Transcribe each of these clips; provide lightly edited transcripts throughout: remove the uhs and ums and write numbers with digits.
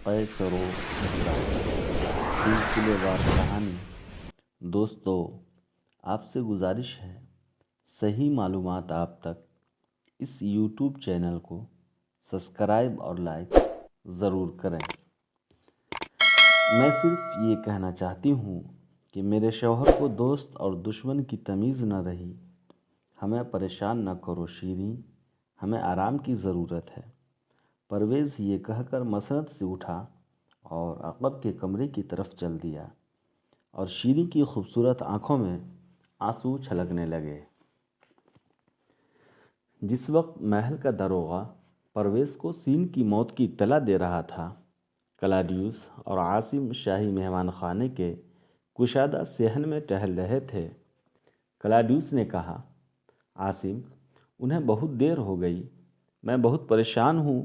قیصر و کسریٰ سلسلے وار کہانی۔ دوستو، آپ سے گزارش ہے صحیح معلومات آپ تک اس یوٹیوب چینل کو سبسکرائب اور لائک ضرور کریں۔ میں صرف یہ کہنا چاہتی ہوں کہ میرے شوہر کو دوست اور دشمن کی تمیز نہ رہی۔ ہمیں پریشان نہ کرو شیریں، ہمیں آرام کی ضرورت ہے۔ پرویز یہ کہہ کر مسند سے اٹھا اور عقب کے کمرے کی طرف چل دیا اور شیریں کی خوبصورت آنکھوں میں آنسو چھلکنے لگے۔ جس وقت محل کا داروغہ پرویز کو سین کی موت کی اطلاع دے رہا تھا، کلاڈیوس اور عاصم شاہی مہمان خانے کے کشادہ صحن میں ٹہل رہے تھے۔ کلاڈیوس نے کہا، عاصم، انہیں بہت دیر ہو گئی، میں بہت پریشان ہوں۔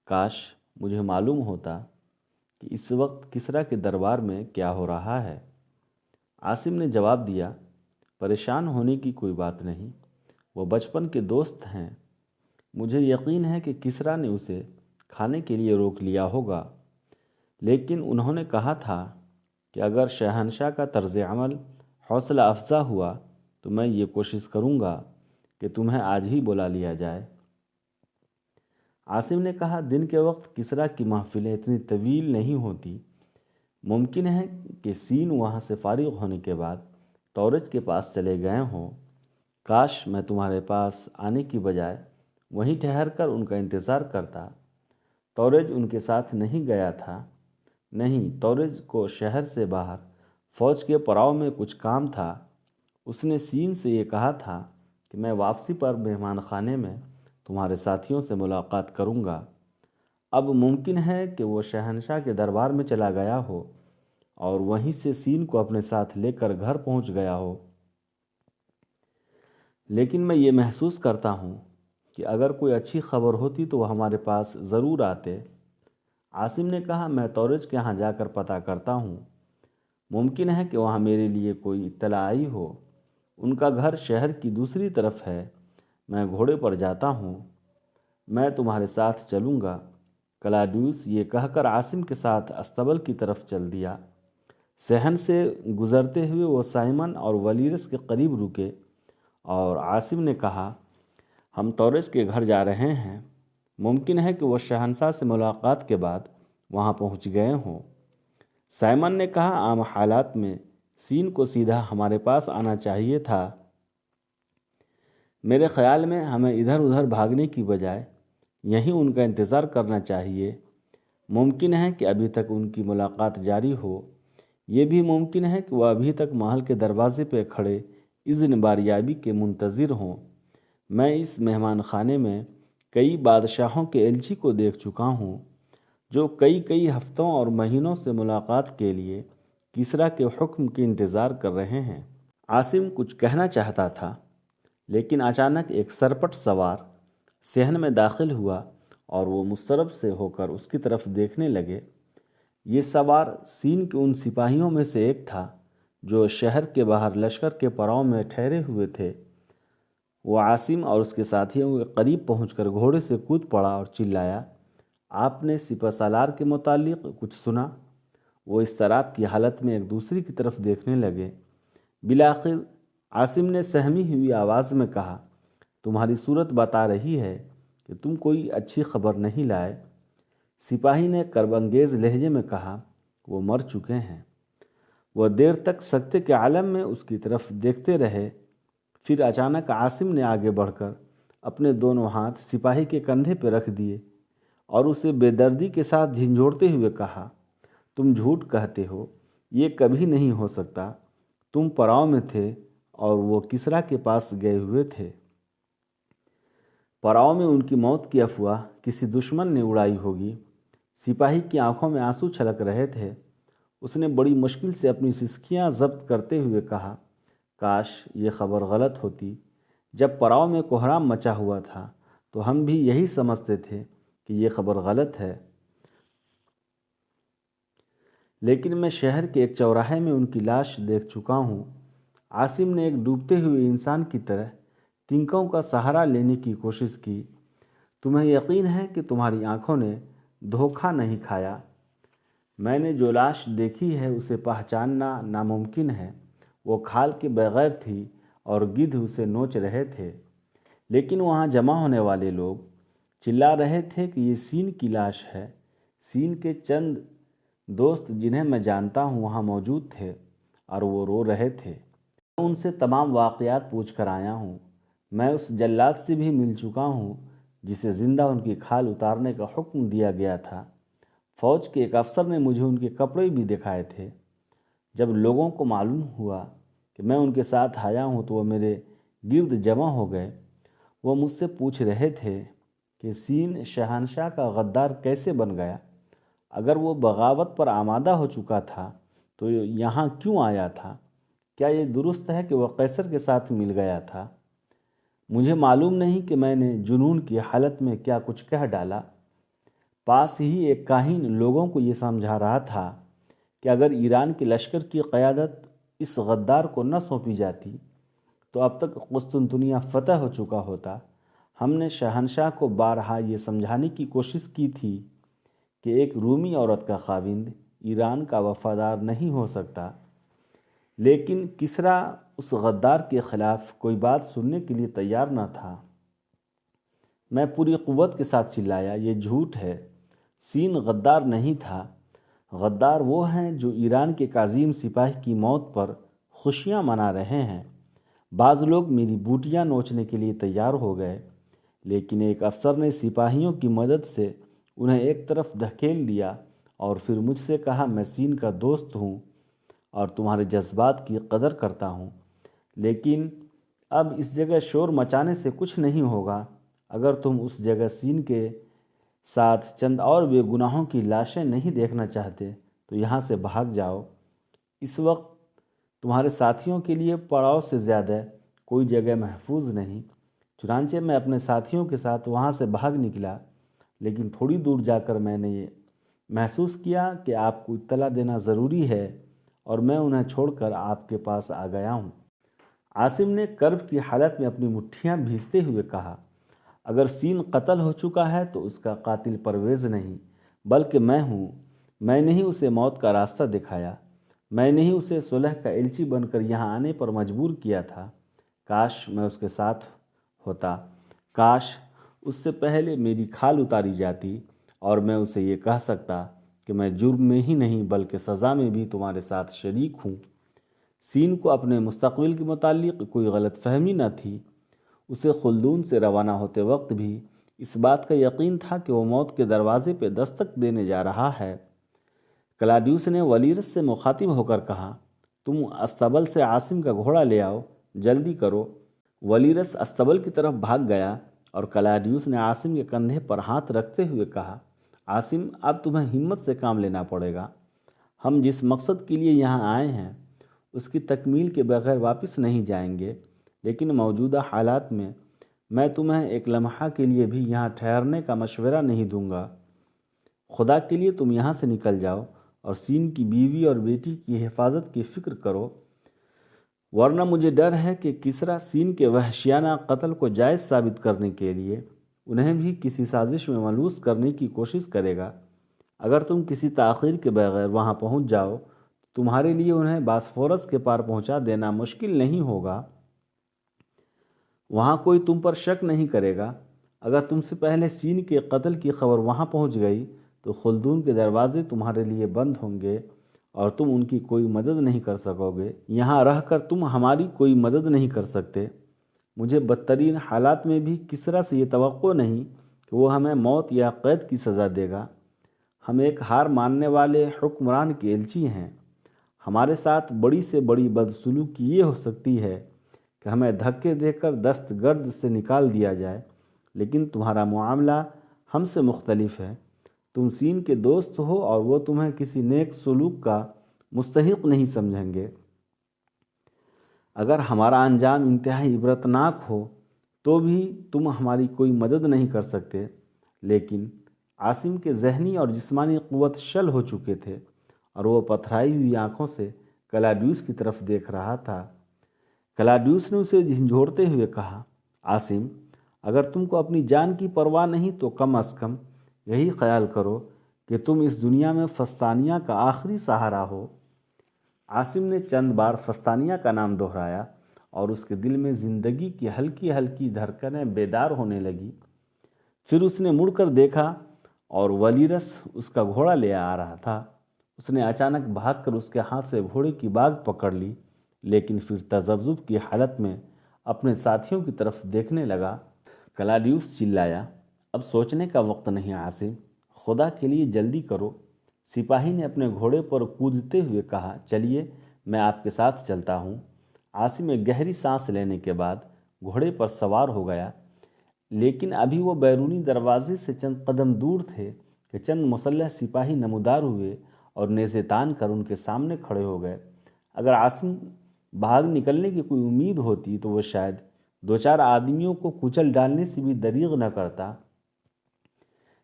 کاش مجھے معلوم ہوتا کہ اس وقت کسریٰ کے دربار میں کیا ہو رہا ہے۔ عاصم نے جواب دیا، پریشان ہونے کی کوئی بات نہیں، وہ بچپن کے دوست ہیں۔ مجھے یقین ہے کہ کسریٰ نے اسے کھانے کے لیے روک لیا ہوگا، لیکن انہوں نے کہا تھا کہ اگر شہنشاہ کا طرز عمل حوصلہ افزا ہوا تو میں یہ کوشش کروں گا کہ تمہیں آج ہی بلا لیا جائے۔ عاصم نے کہا، دن کے وقت کسریٰ کی محفلیں اتنی طویل نہیں ہوتی، ممکن ہے کہ سین وہاں سے فارغ ہونے کے بعد تورج کے پاس چلے گئے ہوں۔ کاش میں تمہارے پاس آنے کی بجائے وہیں ٹھہر کر ان کا انتظار کرتا۔ تورج ان کے ساتھ نہیں گیا تھا؟ نہیں، تورج کو شہر سے باہر فوج کے پڑاؤ میں کچھ کام تھا۔ اس نے سین سے یہ کہا تھا کہ میں واپسی پر مہمان خانے میں تمہارے ساتھیوں سے ملاقات کروں گا۔ اب ممکن ہے کہ وہ شہنشاہ کے دربار میں چلا گیا ہو اور وہیں سے سین کو اپنے ساتھ لے کر گھر پہنچ گیا ہو، لیکن میں یہ محسوس کرتا ہوں کہ اگر کوئی اچھی خبر ہوتی تو وہ ہمارے پاس ضرور آتے۔ عاصم نے کہا، میں تورج کے ہاں جا کر پتہ کرتا ہوں، ممکن ہے کہ وہاں میرے لیے کوئی اطلاع آئی ہو۔ ان کا گھر شہر کی دوسری طرف ہے، میں گھوڑے پر جاتا ہوں، میں تمہارے ساتھ چلوں گا۔ کلاڈیوس یہ کہہ کر عاصم کے ساتھ استبل کی طرف چل دیا۔ صحن سے گزرتے ہوئے وہ سائمن اور ولیرس کے قریب رکے اور عاصم نے کہا، ہم تورج کے گھر جا رہے ہیں، ممکن ہے کہ وہ شہنشاہ سے ملاقات کے بعد وہاں پہنچ گئے ہوں۔ سائمن نے کہا، عام حالات میں سین کو سیدھا ہمارے پاس آنا چاہیے تھا۔ میرے خیال میں ہمیں ادھر ادھر بھاگنے کی بجائے یہیں ان کا انتظار کرنا چاہیے۔ ممکن ہے کہ ابھی تک ان کی ملاقات جاری ہو، یہ بھی ممکن ہے کہ وہ ابھی تک محل کے دروازے پہ کھڑے اذن باریابی کے منتظر ہوں۔ میں اس مہمان خانے میں کئی بادشاہوں کے ایلچی کو دیکھ چکا ہوں جو کئی ہفتوں اور مہینوں سے ملاقات کے لیے کسریٰ کے حکم کے انتظار کر رہے ہیں۔ عاصم کچھ کہنا چاہتا تھا، لیکن اچانک ایک سرپٹ سوار صحن میں داخل ہوا اور وہ مضطرب سے ہو کر اس کی طرف دیکھنے لگے۔ یہ سوار سین کے ان سپاہیوں میں سے ایک تھا جو شہر کے باہر لشکر کے پڑاؤ میں ٹھہرے ہوئے تھے۔ وہ عاصم اور اس کے ساتھیوں کے قریب پہنچ کر گھوڑے سے کود پڑا اور چلایا، آپ نے سپہ سالار کے متعلق کچھ سنا؟ وہ اضطراب کی حالت میں ایک دوسرے کی طرف دیکھنے لگے۔ بالآخر عاصم نے سہمی ہوئی آواز میں کہا، تمہاری صورت بتا رہی ہے کہ تم کوئی اچھی خبر نہیں لائے۔ سپاہی نے کرب انگیز لہجے میں کہا، وہ مر چکے ہیں۔ وہ دیر تک سکتے کے عالم میں اس کی طرف دیکھتے رہے، پھر اچانک عاصم نے آگے بڑھ کر اپنے دونوں ہاتھ سپاہی کے کندھے پہ رکھ دیے اور اسے بے دردی کے ساتھ جھنجھوڑتے ہوئے کہا، تم جھوٹ کہتے ہو، یہ کبھی نہیں ہو سکتا۔ تم پڑاؤ میں تھے اور وہ کسریٰ کے پاس گئے ہوئے تھے۔ پڑاؤ میں ان کی موت کی افواہ کسی دشمن نے اڑائی ہوگی۔ سپاہی کی آنکھوں میں آنسو چھلک رہے تھے۔ اس نے بڑی مشکل سے اپنی سسکیاں ضبط کرتے ہوئے کہا، کاش یہ خبر غلط ہوتی۔ جب پڑاؤ میں کوہرام مچا ہوا تھا تو ہم بھی یہی سمجھتے تھے کہ یہ خبر غلط ہے، لیکن میں شہر کے ایک چوراہے میں ان کی لاش دیکھ چکا ہوں۔ عاصم نے ایک ڈوبتے ہوئے انسان کی طرح تنکوں کا سہارا لینے کی کوشش کی۔ تمہیں یقین ہے کہ تمہاری آنکھوں نے دھوکہ نہیں کھایا؟ میں نے جو لاش دیکھی ہے اسے پہچاننا ناممکن ہے، وہ کھال کے بغیر تھی اور گدھ اسے نوچ رہے تھے، لیکن وہاں جمع ہونے والے لوگ چلا رہے تھے کہ یہ سین کی لاش ہے۔ سین کے چند دوست جنہیں میں جانتا ہوں وہاں موجود تھے اور وہ رو رہے تھے۔ میں ان سے تمام واقعات پوچھ کر آیا ہوں۔ میں اس جلاد سے بھی مل چکا ہوں جسے زندہ ان کی کھال اتارنے کا حکم دیا گیا تھا۔ فوج کے ایک افسر نے مجھے ان کے کپڑے بھی دکھائے تھے۔ جب لوگوں کو معلوم ہوا کہ میں ان کے ساتھ آیا ہوں تو وہ میرے گرد جمع ہو گئے۔ وہ مجھ سے پوچھ رہے تھے کہ سین شہنشاہ کا غدار کیسے بن گیا؟ اگر وہ بغاوت پر آمادہ ہو چکا تھا تو یہاں کیوں آیا تھا؟ کیا یہ درست ہے کہ وہ قیصر کے ساتھ مل گیا تھا؟ مجھے معلوم نہیں کہ میں نے جنون کی حالت میں کیا کچھ کہہ ڈالا۔ پاس ہی ایک کاہن لوگوں کو یہ سمجھا رہا تھا کہ اگر ایران کے لشکر کی قیادت اس غدار کو نہ سونپی جاتی تو اب تک قسطنطنیہ فتح ہو چکا ہوتا۔ ہم نے شہنشاہ کو بارہا یہ سمجھانے کی کوشش کی تھی کہ ایک رومی عورت کا خاوند ایران کا وفادار نہیں ہو سکتا، لیکن کسریٰ اس غدار کے خلاف کوئی بات سننے کے لیے تیار نہ تھا۔ میں پوری قوت کے ساتھ چلایا، یہ جھوٹ ہے، سین غدار نہیں تھا۔ غدار وہ ہیں جو ایران کے عظیم سپاہی کی موت پر خوشیاں منا رہے ہیں۔ بعض لوگ میری بوٹیاں نوچنے کے لیے تیار ہو گئے، لیکن ایک افسر نے سپاہیوں کی مدد سے انہیں ایک طرف دھکیل دیا اور پھر مجھ سے کہا میں سین کا دوست ہوں اور تمہارے جذبات کی قدر کرتا ہوں، لیکن اب اس جگہ شور مچانے سے کچھ نہیں ہوگا۔ اگر تم اس جگہ سین کے ساتھ چند اور بے گناہوں کی لاشیں نہیں دیکھنا چاہتے تو یہاں سے بھاگ جاؤ۔ اس وقت تمہارے ساتھیوں کے لیے پڑاؤ سے زیادہ کوئی جگہ محفوظ نہیں۔ چنانچہ میں اپنے ساتھیوں کے ساتھ وہاں سے بھاگ نکلا، لیکن تھوڑی دور جا کر میں نے یہ محسوس کیا کہ آپ کو اطلاع دینا ضروری ہے اور میں انہیں چھوڑ کر آپ کے پاس آ گیا ہوں۔ عاصم نے کرب کی حالت میں اپنی مٹھیاں بھیجتے ہوئے کہا، اگر سین قتل ہو چکا ہے تو اس کا قاتل پرویز نہیں بلکہ میں ہوں۔ میں نے ہی اسے موت کا راستہ دکھایا، میں نے ہی اسے صلح کا ایلچی بن کر یہاں آنے پر مجبور کیا تھا۔ کاش میں اس کے ساتھ ہوتا، کاش اس سے پہلے میری کھال اتاری جاتی اور میں اسے یہ کہہ سکتا کہ میں جرم میں ہی نہیں بلکہ سزا میں بھی تمہارے ساتھ شریک ہوں۔ سین کو اپنے مستقبل کے متعلق کوئی غلط فہمی نہ تھی۔ اسے خلدون سے روانہ ہوتے وقت بھی اس بات کا یقین تھا کہ وہ موت کے دروازے پہ دستک دینے جا رہا ہے۔ کلاڈیوس نے ولیرس سے مخاطب ہو کر کہا، تم استبل سے عاصم کا گھوڑا لے آؤ، جلدی کرو۔ ولیرس استبل کی طرف بھاگ گیا اور کلاڈیوس نے عاصم کے کندھے پر ہاتھ رکھتے ہوئے کہا، عاصم اب تمہیں ہمت سے کام لینا پڑے گا۔ ہم جس مقصد کے لیے یہاں آئے ہیں اس کی تکمیل کے بغیر واپس نہیں جائیں گے، لیکن موجودہ حالات میں تمہیں ایک لمحہ کے لیے بھی یہاں ٹھہرنے کا مشورہ نہیں دوں گا۔ خدا کے لیے تم یہاں سے نکل جاؤ اور سین کی بیوی اور بیٹی کی حفاظت کی فکر کرو، ورنہ مجھے ڈر ہے کہ کسریٰ سین کے وحشیانہ قتل کو جائز ثابت کرنے کے لیے انہیں بھی کسی سازش میں ملوث کرنے کی کوشش کرے گا۔ اگر تم کسی تاخیر کے بغیر وہاں پہنچ جاؤ تو تمہارے لیے انہیں باسفورس کے پار پہنچا دینا مشکل نہیں ہوگا۔ وہاں کوئی تم پر شک نہیں کرے گا۔ اگر تم سے پہلے سین کے قتل کی خبر وہاں پہنچ گئی تو خلدون کے دروازے تمہارے لیے بند ہوں گے اور تم ان کی کوئی مدد نہیں کر سکو گے۔ یہاں رہ کر تم ہماری کوئی مدد نہیں کر سکتے۔ مجھے بدترین حالات میں بھی کسریٰ سے یہ توقع نہیں کہ وہ ہمیں موت یا قید کی سزا دے گا۔ ہم ایک ہار ماننے والے حکمران کے ایلچی ہیں۔ ہمارے ساتھ بڑی سے بڑی بدسلوکی یہ ہو سکتی ہے کہ ہمیں دھکے دے کر دست گرد سے نکال دیا جائے، لیکن تمہارا معاملہ ہم سے مختلف ہے۔ تم سین کے دوست ہو اور وہ تمہیں کسی نیک سلوک کا مستحق نہیں سمجھیں گے۔ اگر ہمارا انجام انتہائی عبرتناک ہو تو بھی تم ہماری کوئی مدد نہیں کر سکتے۔ لیکن عاصم کے ذہنی اور جسمانی قوت شل ہو چکے تھے اور وہ پتھرائی ہوئی آنکھوں سے کلاڈیوس کی طرف دیکھ رہا تھا۔ کلاڈیوس نے اسے جھنجھوڑتے ہوئے کہا، عاصم اگر تم کو اپنی جان کی پرواہ نہیں تو کم از کم یہی خیال کرو کہ تم اس دنیا میں فستانیہ کا آخری سہارا ہو۔ عاصم نے چند بار فستانیہ کا نام دہرایا اور اس کے دل میں زندگی کی ہلکی ہلکی دھڑکنیں بیدار ہونے لگی۔ پھر اس نے مڑ کر دیکھا اور ولیرس اس کا گھوڑا لے آ رہا تھا۔ اس نے اچانک بھاگ کر اس کے ہاتھ سے گھوڑے کی باگ پکڑ لی، لیکن پھر تذبذب کی حالت میں اپنے ساتھیوں کی طرف دیکھنے لگا۔ کلاڈیوس چلایا، اب سوچنے کا وقت نہیں عاصم، خدا کے لیے جلدی کرو۔ سپاہی نے اپنے گھوڑے پر کودتے ہوئے کہا، چلیے میں آپ کے ساتھ چلتا ہوں۔ عاصم ایک گہری سانس لینے کے بعد گھوڑے پر سوار ہو گیا، لیکن ابھی وہ بیرونی دروازے سے چند قدم دور تھے کہ چند مسلح سپاہی نمودار ہوئے اور نیزے تان کر ان کے سامنے کھڑے ہو گئے۔ اگر عاصم بھاگ نکلنے کی کوئی امید ہوتی تو وہ شاید دو چار آدمیوں کو کچل ڈالنے سے بھی دریغ نہ کرتا،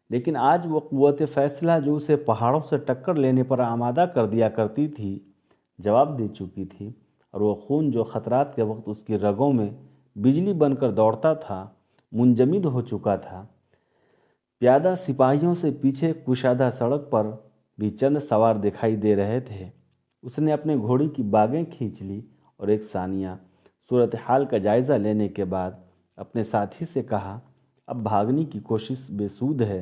لیکن آج وہ قوت فیصلہ جو اسے پہاڑوں سے ٹکر لینے پر آمادہ کر دیا کرتی تھی جواب دے چکی تھی، اور وہ خون جو خطرات کے وقت اس کی رگوں میں بجلی بن کر دوڑتا تھا منجمد ہو چکا تھا۔ پیادہ سپاہیوں سے پیچھے کشادہ سڑک پر بھی چند سوار دکھائی دے رہے تھے۔ اس نے اپنے گھوڑے کی باگیں کھینچ لی اور ایک ثانیہ صورتحال کا جائزہ لینے کے بعد اپنے ساتھی سے کہا، اب بھاگنے کی کوشش بے سود ہے۔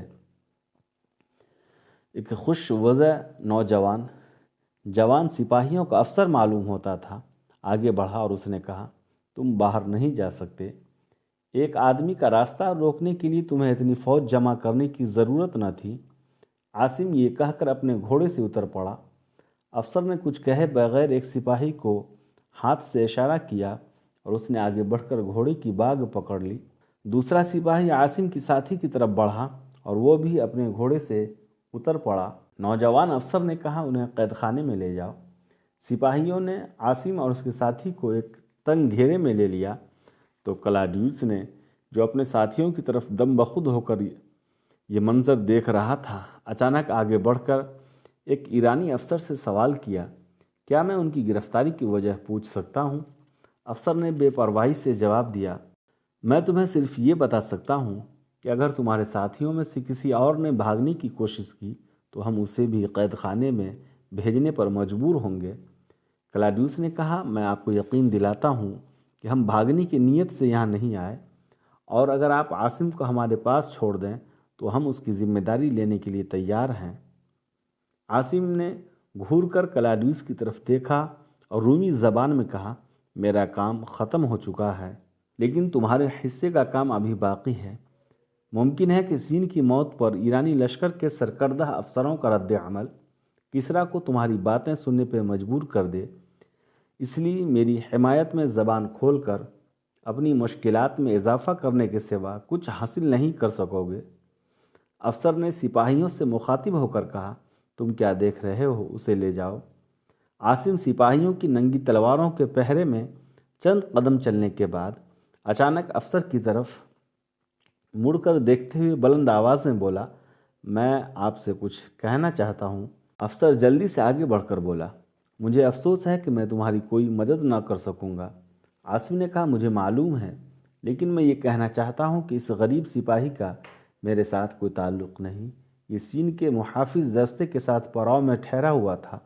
ایک خوش وضع جوان سپاہیوں کا افسر معلوم ہوتا تھا آگے بڑھا اور اس نے کہا، تم باہر نہیں جا سکتے۔ ایک آدمی کا راستہ روکنے کے لیے تمہیں اتنی فوج جمع کرنے کی ضرورت نہ تھی۔ عاصم یہ کہہ کر اپنے گھوڑے سے اتر پڑا۔ افسر نے کچھ کہے بغیر ایک سپاہی کو ہاتھ سے اشارہ کیا اور اس نے آگے بڑھ کر گھوڑے کی باگ پکڑ لی۔ دوسرا سپاہی عاصم کی ساتھی کی طرف بڑھا اور وہ بھی اپنے گھوڑے سے اتر پڑا۔ نوجوان افسر نے کہا، انہیں قید خانے میں لے جاؤ۔ سپاہیوں نے عاصم اور اس کے ساتھی کو ایک تنگ گھیرے میں لے لیا تو کلاڈیوس نے، جو اپنے ساتھیوں کی طرف دم بخود ہو کر یہ منظر دیکھ رہا تھا، اچانک آگے بڑھ کر ایک ایرانی افسر سے سوال کیا، کیا میں ان کی گرفتاری کی وجہ پوچھ سکتا ہوں؟ افسر نے بے پرواہی سے جواب دیا، میں تمہیں صرف یہ بتا سکتا ہوں کہ اگر تمہارے ساتھیوں میں سے کسی اور نے بھاگنے کی کوشش کی تو ہم اسے بھی قید خانے میں بھیجنے پر مجبور ہوں گے۔ کلاڈیوس نے کہا، میں آپ کو یقین دلاتا ہوں کہ ہم بھاگنے کی نیت سے یہاں نہیں آئے، اور اگر آپ عاصم کو ہمارے پاس چھوڑ دیں تو ہم اس کی ذمہ داری لینے کے لیے تیار ہیں۔ عاصم نے گھور کر کلاڈیوس کی طرف دیکھا اور رومی زبان میں کہا، میرا کام ختم ہو چکا ہے، لیکن تمہارے حصے کا کام ابھی باقی ہے۔ ممکن ہے کہ سین کی موت پر ایرانی لشکر کے سرکردہ افسروں کا رد عمل کسریٰ کو تمہاری باتیں سننے پہ مجبور کر دے، اس لیے میری حمایت میں زبان کھول کر اپنی مشکلات میں اضافہ کرنے کے سوا کچھ حاصل نہیں کر سکو گے۔ افسر نے سپاہیوں سے مخاطب ہو کر کہا، تم کیا دیکھ رہے ہو، اسے لے جاؤ۔ عاصم سپاہیوں کی ننگی تلواروں کے پہرے میں چند قدم چلنے کے بعد اچانک افسر کی طرف مڑ کر دیکھتے ہوئے بلند آواز میں بولا، میں آپ سے کچھ کہنا چاہتا ہوں۔ افسر جلدی سے آگے بڑھ کر بولا، مجھے افسوس ہے کہ میں تمہاری کوئی مدد نہ کر سکوں گا۔ عاصم نے کہا، مجھے معلوم ہے، لیکن میں یہ کہنا چاہتا ہوں کہ اس غریب سپاہی کا میرے ساتھ کوئی تعلق نہیں۔ یہ سین کے محافظ دستے کے ساتھ پڑاؤ میں ٹھہرا ہوا تھا۔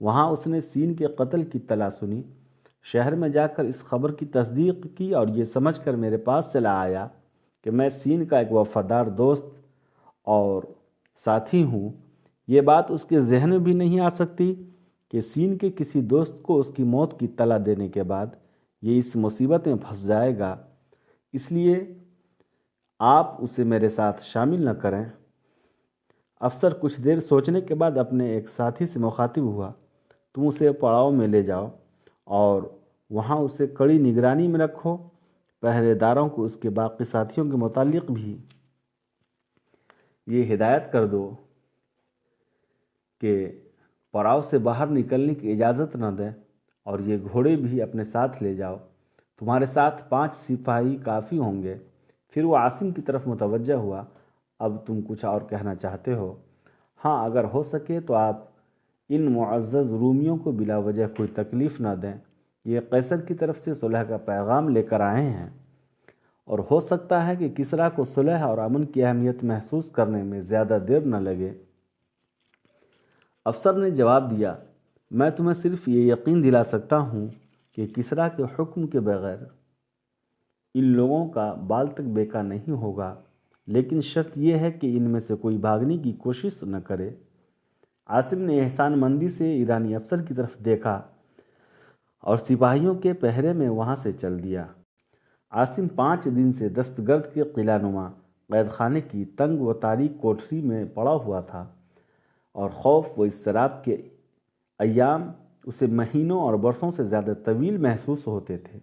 وہاں اس نے سین کے قتل کی اطلاع سنی، شہر میں جا کر اس خبر کی تصدیق کی اور یہ سمجھ کر میرے پاس چلا آیا کہ میں سین کا ایک وفادار دوست اور ساتھی ہوں۔ یہ بات اس کے ذہن میں بھی نہیں آ سکتی کہ سین کے کسی دوست کو اس کی موت کی اطلاع دینے کے بعد یہ اس مصیبت میں پھنس جائے گا، اس لیے آپ اسے میرے ساتھ شامل نہ کریں۔ افسر کچھ دیر سوچنے کے بعد اپنے ایک ساتھی سے مخاطب ہوا، تم اسے پڑاؤ میں لے جاؤ اور وہاں اسے کڑی نگرانی میں رکھو۔ پہرے داروں کو اس کے باقی ساتھیوں کے متعلق بھی یہ ہدایت کر دو کہ پڑاؤ سے باہر نکلنے کی اجازت نہ دیں، اور یہ گھوڑے بھی اپنے ساتھ لے جاؤ۔ تمہارے ساتھ 5 سپاہی کافی ہوں گے۔ پھر وہ عاصم کی طرف متوجہ ہوا، اب تم کچھ اور کہنا چاہتے ہو؟ ہاں، اگر ہو سکے تو آپ ان معزز رومیوں کو بلا وجہ کوئی تکلیف نہ دیں۔ یہ قیصر کی طرف سے صلح کا پیغام لے کر آئے ہیں، اور ہو سکتا ہے کہ کسریٰ کو صلح اور امن کی اہمیت محسوس کرنے میں زیادہ دیر نہ لگے۔ افسر نے جواب دیا، میں تمہیں صرف یہ یقین دلا سکتا ہوں کہ کسریٰ کے حکم کے بغیر ان لوگوں کا بال تک بیکا نہیں ہوگا، لیکن شرط یہ ہے کہ ان میں سے کوئی بھاگنے کی کوشش نہ کرے۔ عاصم نے احسان مندی سے ایرانی افسر کی طرف دیکھا اور سپاہیوں کے پہرے میں وہاں سے چل دیا۔ عاصم 5 دن سے دست گرد کے قلعہ نما قید خانے کی تنگ و تاریک کوٹری میں پڑا ہوا تھا، اور خوف و اضطراب کے ایام اسے مہینوں اور برسوں سے زیادہ طویل محسوس ہوتے تھے۔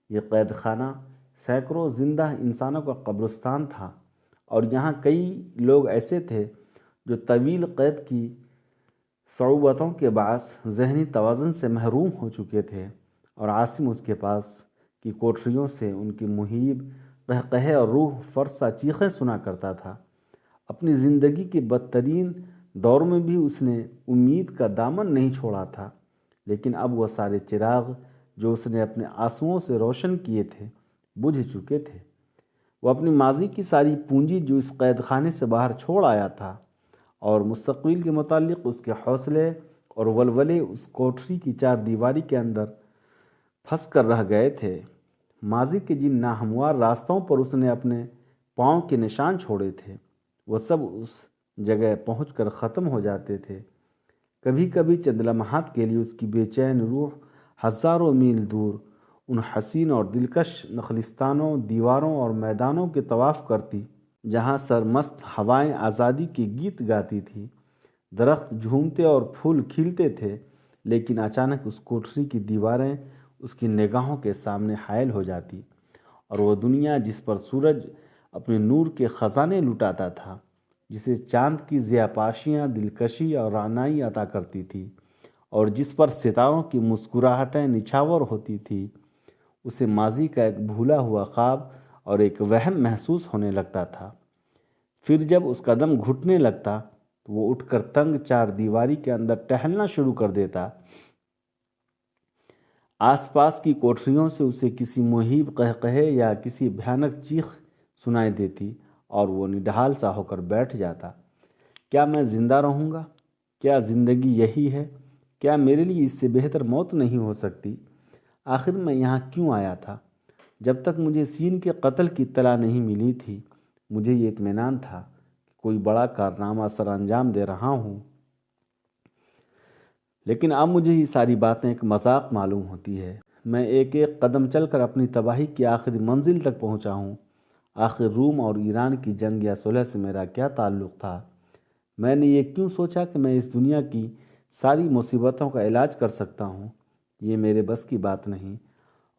یہ قید خانہ سینکڑوں زندہ انسانوں کا قبرستان تھا، اور یہاں کئی لوگ ایسے تھے جو طویل قید کی صعوبتوں کے باعث ذہنی توازن سے محروم ہو چکے تھے، اور عاصم اس کے پاس کی کوٹریوں سے ان کی مہیب قہقہے اور روح فرسا چیخیں سنا کرتا تھا۔ اپنی زندگی کے بدترین دور میں بھی اس نے امید کا دامن نہیں چھوڑا تھا، لیکن اب وہ سارے چراغ جو اس نے اپنے آنسوؤں سے روشن کیے تھے بجھ چکے تھے۔ وہ اپنی ماضی کی ساری پونجی جو اس قید خانے سے باہر چھوڑ آیا تھا، اور مستقبل کے متعلق اس کے حوصلے اور ولولے اس کوٹری کی 4 دیواری کے اندر پھنس کر رہ گئے تھے۔ ماضی کے جن ناہموار راستوں پر اس نے اپنے پاؤں کے نشان چھوڑے تھے، وہ سب اس جگہ پہنچ کر ختم ہو جاتے تھے۔ کبھی کبھی چند لمحات کے لیے اس کی بے چین روح ہزاروں میل دور ان حسین اور دلکش نخلستانوں، دیواروں اور میدانوں کے طواف کرتی جہاں سرمست ہوائیں آزادی کے گیت گاتی تھی، درخت جھومتے اور پھول کھلتے تھے، لیکن اچانک اس کوٹری کی دیواریں اس کی نگاہوں کے سامنے حائل ہو جاتی، اور وہ دنیا جس پر سورج اپنے نور کے خزانے لٹاتا تھا، جسے چاند کی ضیاءپاشیاں دلکشی اور رعنائی عطا کرتی تھی، اور جس پر ستاروں کی مسکراہٹیں نچھاور ہوتی تھی، اسے ماضی کا ایک بھولا ہوا خواب اور ایک وہم محسوس ہونے لگتا تھا۔ پھر جب اس کا دم گھٹنے لگتا تو وہ اٹھ کر تنگ 4 دیواری کے اندر ٹہلنا شروع کر دیتا۔ آس پاس کی کوٹریوں سے اسے کسی مہیب قہقہے یا کسی بھیانک چیخ سنائی دیتی، اور وہ نڈھال سا ہو کر بیٹھ جاتا۔ کیا میں زندہ رہوں گا؟ کیا زندگی یہی ہے؟ کیا میرے لیے اس سے بہتر موت نہیں ہو سکتی؟ آخر میں یہاں کیوں آیا تھا؟ جب تک مجھے سین کے قتل کی اطلاع نہیں ملی تھی، مجھے یہ اطمینان تھا کہ کوئی بڑا کارنامہ سر انجام دے رہا ہوں، لیکن اب مجھے یہ ساری باتیں ایک مذاق معلوم ہوتی ہے۔ میں ایک ایک قدم چل کر اپنی تباہی کی آخری منزل تک پہنچا ہوں۔ آخر روم اور ایران کی جنگ یا صلح سے میرا کیا تعلق تھا؟ میں نے یہ کیوں سوچا کہ میں اس دنیا کی ساری مصیبتوں کا علاج کر سکتا ہوں؟ یہ میرے بس کی بات نہیں،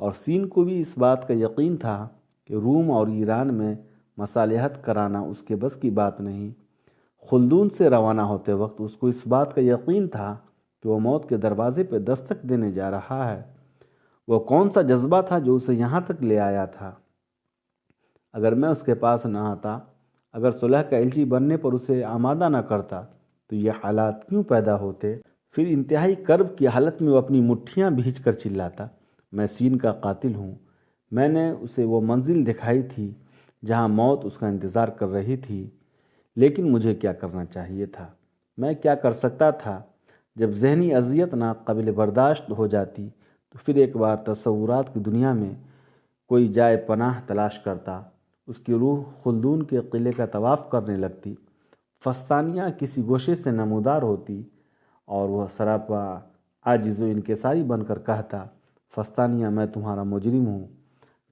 اور سین کو بھی اس بات کا یقین تھا کہ روم اور ایران میں مصالحت کرانا اس کے بس کی بات نہیں۔ خلدون سے روانہ ہوتے وقت اس کو اس بات کا یقین تھا کہ وہ موت کے دروازے پہ دستک دینے جا رہا ہے۔ وہ کون سا جذبہ تھا جو اسے یہاں تک لے آیا تھا؟ اگر میں اس کے پاس نہ آتا، اگر صلح کا ایلچی بننے پر اسے آمادہ نہ کرتا، تو یہ حالات کیوں پیدا ہوتے؟ پھر انتہائی کرب کی حالت میں وہ اپنی مٹھیاں بھیج کر چلاتا، میں سین کا قاتل ہوں۔ میں نے اسے وہ منزل دکھائی تھی جہاں موت اس کا انتظار کر رہی تھی، لیکن مجھے کیا کرنا چاہیے تھا؟ میں کیا کر سکتا تھا؟ جب ذہنی اذیت ناقابل برداشت ہو جاتی تو پھر ایک بار تصورات کی دنیا میں کوئی جائے پناہ تلاش کرتا۔ اس کی روح خلدون کے قلعے کا طواف کرنے لگتی، فستانیہ کسی گوشے سے نمودار ہوتی، اور وہ سراپا عاجز و انکساری بن کر کہتا، فستانیہ میں تمہارا مجرم ہوں،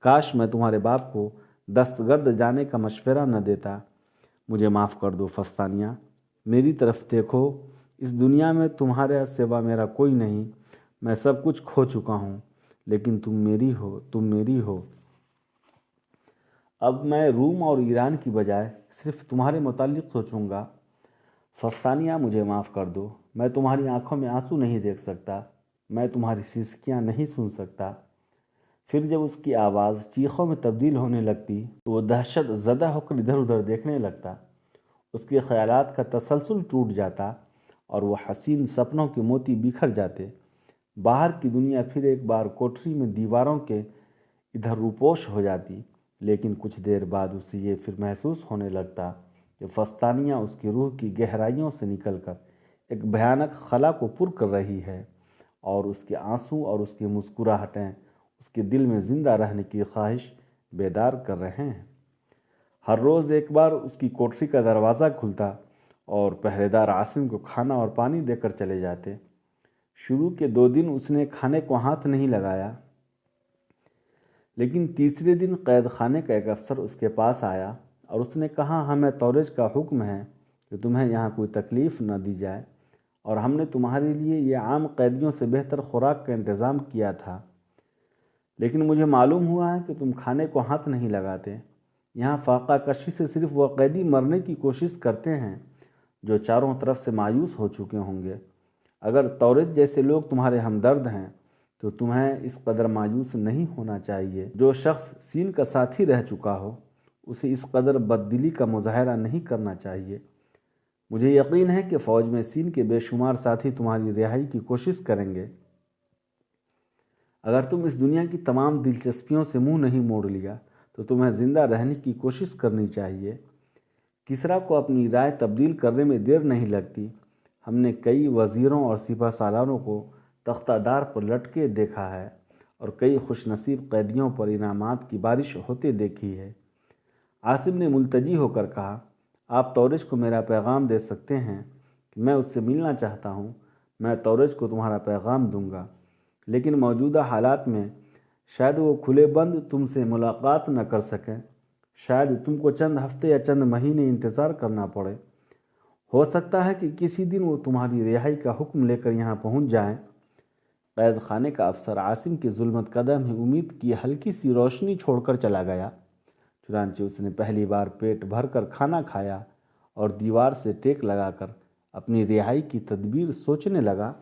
کاش میں تمہارے باپ کو دستگرد جانے کا مشورہ نہ دیتا۔ مجھے معاف کر دو فستانیہ، میری طرف دیکھو، اس دنیا میں تمہارے سوا میرا کوئی نہیں، میں سب کچھ کھو چکا ہوں، لیکن تم میری ہو، تم میری ہو۔ اب میں روم اور ایران کی بجائے صرف تمہارے متعلق سوچوں گا۔ فستانیہ مجھے معاف کر دو، میں تمہاری آنکھوں میں آنسو نہیں دیکھ سکتا، میں تمہاری سسکیاں نہیں سن سکتا۔ پھر جب اس کی آواز چیخوں میں تبدیل ہونے لگتی تو وہ دہشت زدہ ہو کر ادھر ادھر دیکھنے لگتا۔ اس کے خیالات کا تسلسل ٹوٹ جاتا اور وہ حسین سپنوں کے موتی بکھر جاتے۔ باہر کی دنیا پھر ایک بار کوٹری میں دیواروں کے ادھر روپوش ہو جاتی، لیکن کچھ دیر بعد اسے یہ پھر محسوس ہونے لگتا کہ فستانیہ اس کی روح کی گہرائیوں سے نکل کر ایک بھیانک خلا کو پر کر رہی ہے، اور اس کے آنسو اور اس کی مسکراہٹیں اس کے دل میں زندہ رہنے کی خواہش بیدار کر رہے ہیں۔ ہر روز ایک بار اس کی کوٹری کا دروازہ کھلتا اور پہرے دار عاصم کو کھانا اور پانی دے کر چلے جاتے۔ شروع کے 2 دن اس نے کھانے کو ہاتھ نہیں لگایا، لیکن تیسرے دن قید خانے کا ایک افسر اس کے پاس آیا اور اس نے کہا، ہمیں تورج کا حکم ہے کہ تمہیں یہاں کوئی تکلیف نہ دی جائے، اور ہم نے تمہارے لیے یہ عام قیدیوں سے بہتر خوراک کا انتظام کیا تھا، لیکن مجھے معلوم ہوا ہے کہ تم کھانے کو ہاتھ نہیں لگاتے۔ یہاں فاقہ کشی سے صرف وہ قیدی مرنے کی کوشش کرتے ہیں جو چاروں طرف سے مایوس ہو چکے ہوں گے۔ اگر تورج جیسے لوگ تمہارے ہمدرد ہیں تو تمہیں اس قدر مایوس نہیں ہونا چاہیے۔ جو شخص سین کا ساتھی رہ چکا ہو اسے اس قدر بددلی کا مظاہرہ نہیں کرنا چاہیے۔ مجھے یقین ہے کہ فوج میں سین کے بے شمار ساتھی تمہاری رہائی کی کوشش کریں گے۔ اگر تم اس دنیا کی تمام دلچسپیوں سے منہ نہیں موڑ لیا تو تمہیں زندہ رہنے کی کوشش کرنی چاہیے۔ کسریٰ کو اپنی رائے تبدیل کرنے میں دیر نہیں لگتی۔ ہم نے کئی وزیروں اور سپہ سالاروں کو تختہ دار پر لٹکے دیکھا ہے اور کئی خوش نصیب قیدیوں پر انعامات کی بارش ہوتے دیکھی ہے۔ عاصم نے ملتجی ہو کر کہا، آپ تورج کو میرا پیغام دے سکتے ہیں کہ میں اس سے ملنا چاہتا ہوں۔ میں تورج کو تمہارا پیغام دوں گا، لیکن موجودہ حالات میں شاید وہ کھلے بند تم سے ملاقات نہ کر سکیں۔ شاید تم کو چند ہفتے یا چند مہینے انتظار کرنا پڑے۔ ہو سکتا ہے کہ کسی دن وہ تمہاری رہائی کا حکم لے کر یہاں پہنچ جائیں۔ قید خانے کا افسر عاصم کی ظلمت قدم ہی امید کی ہلکی سی روشنی چھوڑ کر چلا گیا۔ چنانچہ اس نے پہلی بار پیٹ بھر کر کھانا کھایا اور دیوار سے ٹیک لگا کر اپنی رہائی کی تدبیر سوچنے لگا۔